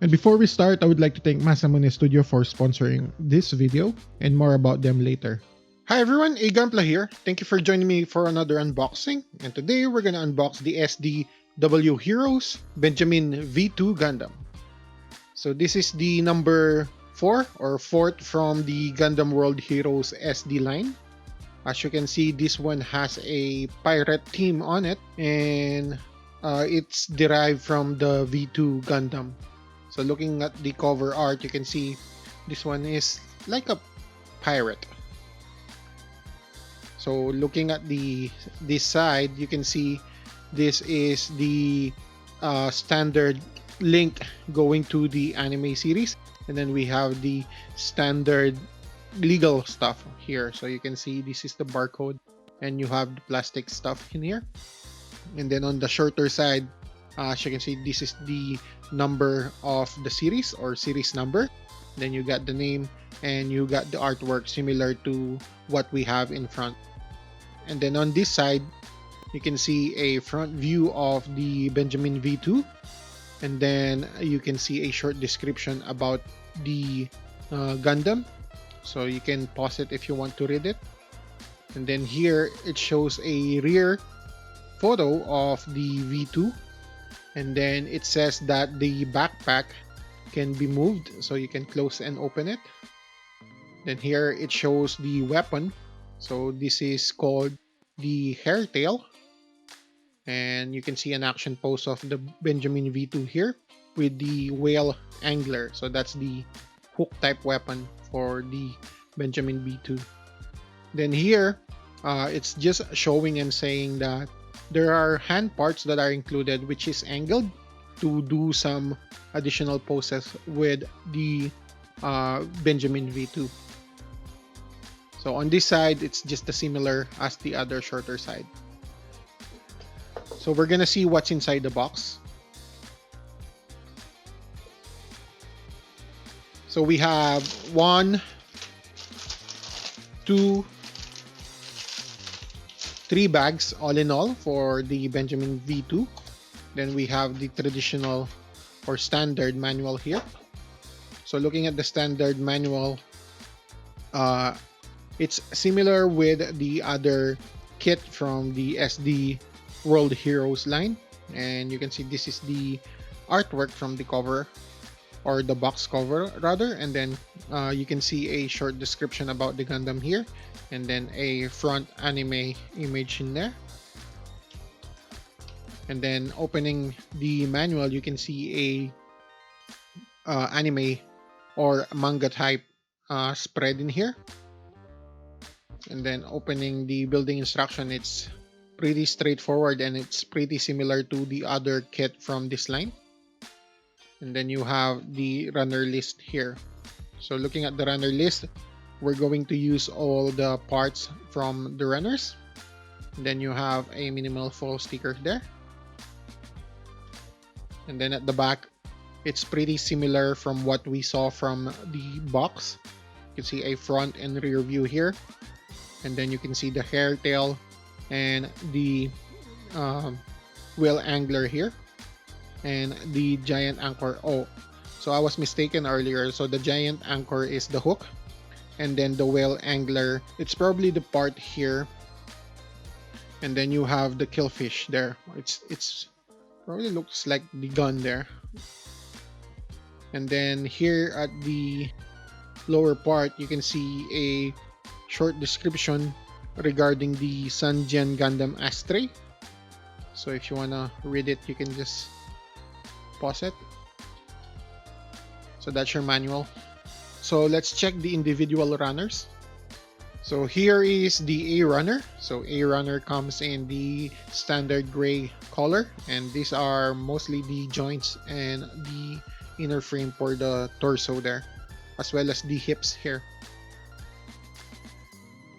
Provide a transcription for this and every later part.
And before we start, I would like to thank Masamune Studio for sponsoring this video, and more about them later. Hi everyone, Gunpla here. Thank you for joining me for another unboxing. And today we're gonna unbox the SDWH Benjamin V2 Gundam. So this is the number 4 or 4th from the Gundam World Heroes SD line. As you can see, this one has a pirate theme on it, and it's derived from the V2 Gundam. So looking at the cover art, you can see this one is like a pirate. So looking at this side, you can see this is the standard link going to the anime series, and then we have the standard legal stuff here. So you can see this is the barcode, and you have the plastic stuff in here. And then on the shorter side, as you can see, this is the number of the series or series number. Then you got the name, and you got the artwork similar to what we have in front. And then on this side, you can see a front view of the Benjamin V2, and then you can see a short description about the Gundam. So you can pause it if you want to read it. And then here it shows a rear photo of the V2, and then it says that the backpack can be moved, so you can close and open it. Then here it shows the weapon. So this is called the hairtail, and you can see an action pose of the Benjamin V2 here with the whale angler. So that's the hook type weapon for the Benjamin V2. Then here it's just showing and saying that there are hand parts that are included, which is angled to do some additional poses with the Benjamin V2. So on this side, it's just as similar as the other shorter side. So we're gonna see what's inside the box. So we have 1, 2, 3 bags all in all for the Benjamin V2. Then we have the traditional or standard manual here. So looking at the standard manual, it's similar with the other kit from the SD World Heroes line. And you can see this is the artwork from the cover, or the box cover rather. And then you can see a short description about the Gundam here, and then a front anime image in there. And then opening the manual, you can see a anime or manga type spread in here. And then opening the building instruction, it's pretty straightforward, and it's pretty similar to the other kit from this line. And then you have the runner list here. So looking at the runner list, we're going to use all the parts from the runners. And then you have a minimal foil sticker there. And then at the back, it's pretty similar from what we saw from the box. You can see a front and rear view here. And then you can see the hairtail and the whale angler here, and the giant anchor. Oh, so I was mistaken earlier. So the giant anchor is the hook, and then the whale angler, it's probably the part here. And then you have the killfish there. It's probably looks like the gun there. And then here at the lower part, you can see a short description regarding the Sanjian Gundam Astray. So if you wanna read it, you can just pause it. So that's your manual. So let's check the individual runners. So here is the A runner. So A runner comes in the standard gray color, and these are mostly the joints and the inner frame for the torso there, as well as the hips here.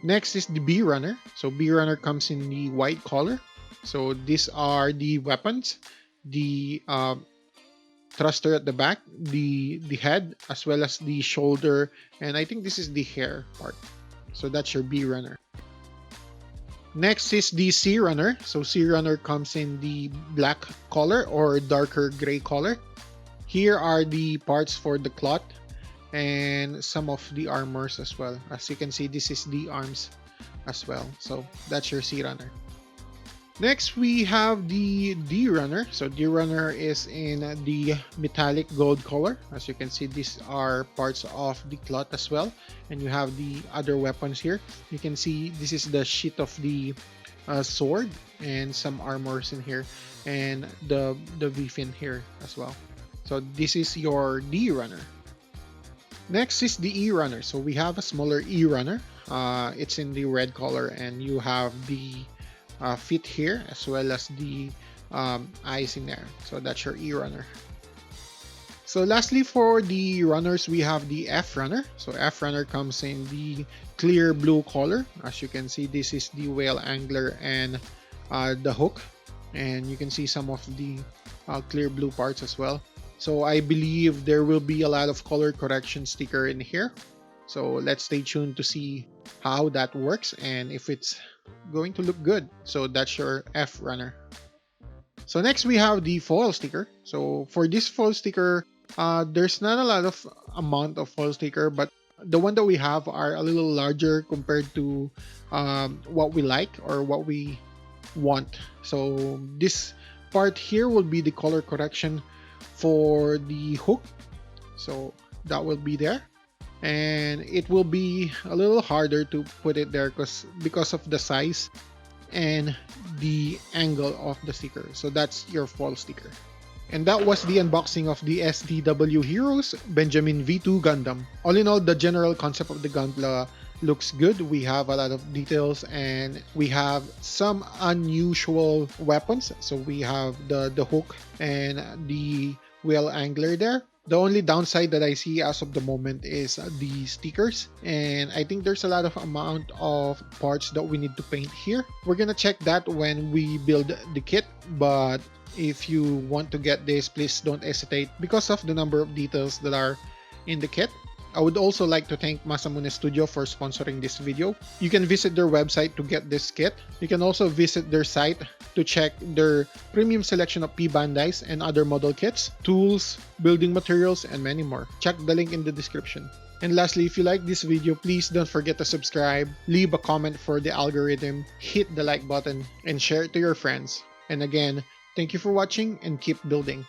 Next is the B runner. So B runner comes in the white color. So these are the weapons, the thruster at the back, the head, as well as the shoulder, and I think this is the hair part. So that's your B runner. Next is the C runner. So C runner comes in the black color or darker gray color. Here are the parts for the cloth and some of the armors as well. As you can see, this is the arms as well. So that's your C runner. Next, we have the D runner. So D runner is in the metallic gold color. As you can see, these are parts of the cloth as well. And you have the other weapons here. You can see this is the sheath of the sword and some armors in here, and the V-fin here as well. So this is your D runner. Next is the E runner. So we have a smaller E runner. It's in the red color, and you have the feet here as well as the eyes in there. So that's your E runner. So lastly, for the runners, we have the F runner. So F runner comes in the clear blue color. As you can see, this is the whale angler and the hook, and you can see some of the clear blue parts as well. So I believe there will be a lot of color correction sticker in here. So let's stay tuned to see how that works and if it's going to look good. So that's your F runner. So next we have the foil sticker. So for this foil sticker, there's not a lot of amount of foil sticker, but the one that we have are a little larger compared to what we like or what we want. So this part here will be the color correction for the hook. So that will be there. And it will be a little harder to put it there because of the size and the angle of the sticker. So that's your foil sticker. And that was the unboxing of the SDWH Benjamin V2 Gundam. All in all, the general concept of the Gunpla looks good. We have a lot of details and we have some unusual weapons. So we have the hook and the whale angler there. The only downside that I see as of the moment is the stickers, and I think there's a lot of amount of parts that we need to paint here. We're gonna check that when we build the kit, but if you want to get this, please don't hesitate because of the number of details that are in the kit. I would also like to thank Masamune Studio for sponsoring this video. You can visit their website to get this kit. You can also visit their site to check their premium selection of P-Bandais and other model kits, tools, building materials, and many more. Check the link in the description. And lastly, if you like this video, please don't forget to subscribe, leave a comment for the algorithm, hit the like button, and share it to your friends. And again, thank you for watching and keep building.